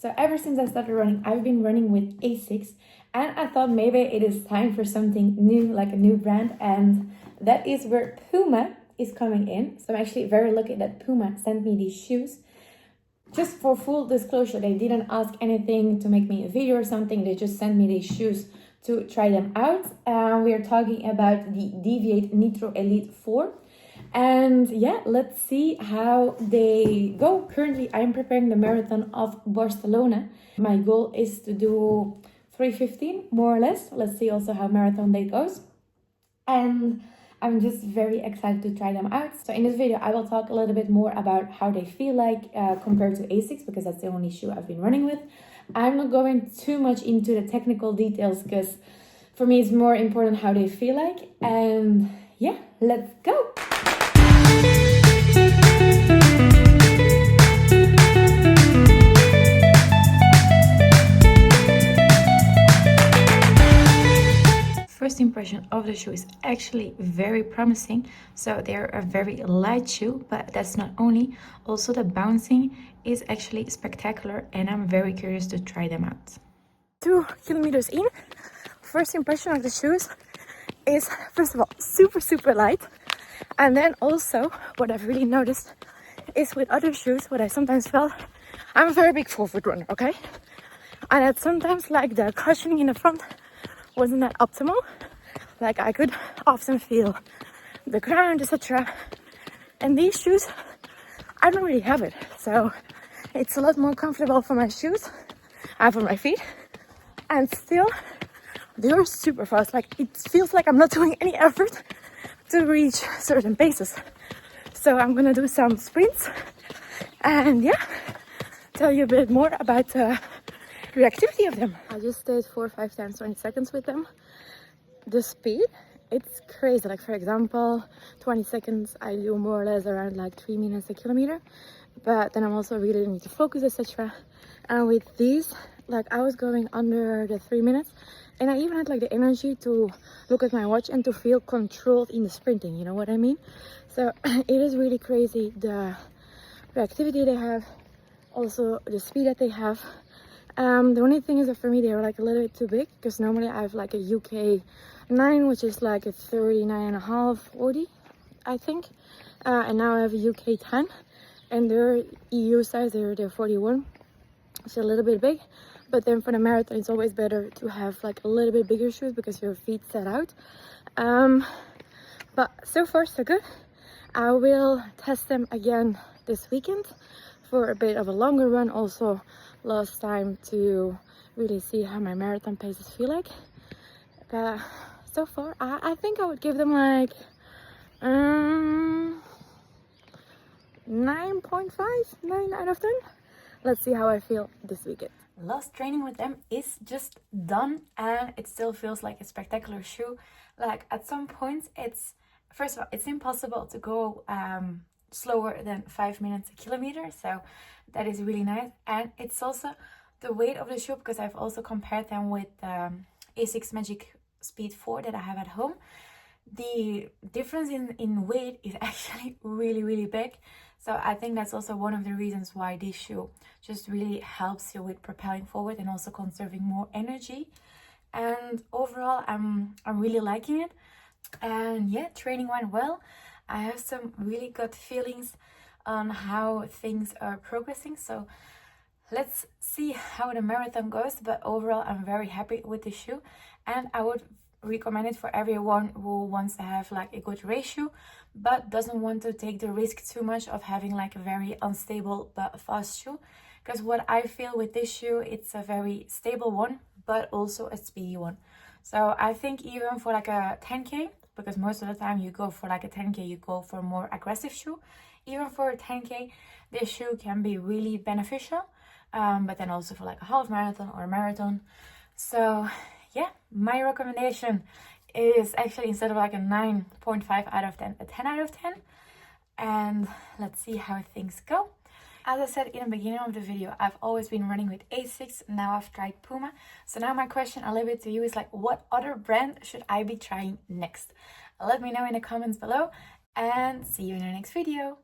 So ever since I started running, I've been running with ASICS, and I thought maybe it is time for something new, like a new brand, and that is where Puma is coming in. So I'm actually very lucky that Puma sent me these shoes. Just for full disclosure, they didn't ask anything to make me a video or something. They just sent me these shoes to try them out. We are talking about the Deviate Nitro Elite 4. And yeah, let's see how they go. Currently, I'm preparing the marathon of Barcelona. My goal is to do 3:15, more or less. Let's see also how marathon day goes. And I'm just very excited to try them out. So in this video, I will talk a little bit more about how they feel like compared to ASICS, because that's the only shoe I've been running with. I'm not going too much into the technical details because for me, it's more important how they feel like. And yeah, let's go. First impression of the shoe is actually very promising. So they're a very light shoe, but that's not only. Also the bouncing is actually spectacular, and I'm very curious to try them out. 2 kilometers in, first impression of the shoes is, first of all, super light. And then also what I've really noticed is with other shoes, what I sometimes felt, I'm a very big forefoot runner, okay? And that sometimes like the cushioning in the front wasn't that optimal. Like I could often feel the ground, etc. And these shoes, I don't really have it. So it's a lot more comfortable for my shoes and for my feet. And still, they are super fast. Like it feels like I'm not doing any effort to reach certain paces. So I'm gonna do some sprints and yeah, tell you a bit more about the reactivity of them. I just stayed 4 or 5 times 20 seconds with them. The speed, it's crazy. Like for example, 20 seconds I do more or less around like 3 minutes a kilometer, but then I'm also really need to focus, etc. And with these, like I was going under the 3 minutes, and I even had like the energy to look at my watch and to feel controlled in the sprinting, you know what I mean? So it is really crazy the reactivity they have, also the speed that they have. The only thing is that for me they are like a little bit too big, because normally I have like a UK 9, which is like a 39.5, 40, I think. And now I have a UK 10, and they're EU size, they're 41. It's a little bit big, but then for the marathon it's always better to have like a little bit bigger shoes because your feet set out. But so far so good. I will test them again this weekend for a bit of a longer run, also last time, to really see how my marathon paces feel like. But so far I think I would give them like 9.5, 9 out of 10. Let's see how I feel this weekend. Last training with them is just done, and it still feels like a spectacular shoe. Like at some points it's, first of all, it's impossible to go slower than 5 minutes a kilometer, so that is really nice. And it's also the weight of the shoe, because I've also compared them with ASICS Magic Speed 4 that I have at home. The difference in weight is actually really big. So I think that's also one of the reasons why this shoe just really helps you with propelling forward and also conserving more energy. And overall, I'm really liking it. And yeah, training went well. I have some really good feelings on how things are progressing. So let's see how the marathon goes. But overall, I'm very happy with the shoe, and I would recommend it for everyone who wants to have like a good race shoe but doesn't want to take the risk too much of having like a very unstable but fast shoe. Because what I feel with this shoe, it's a very stable one but also a speedy one. So I think even for like a 10k, because most of the time you go for like a 10k, you go for a more aggressive shoe, even for a 10k this shoe can be really beneficial, but then also for like a half marathon or a marathon. So yeah, my recommendation is actually, instead of like a 9.5 out of 10, a 10 out of 10. And let's see how things go. As I said in the beginning of the video, I've always been running with ASICS. Now I've tried Puma. So now my question a little bit to you is like, what other brand should I be trying next? Let me know in the comments below, and see you in the next video.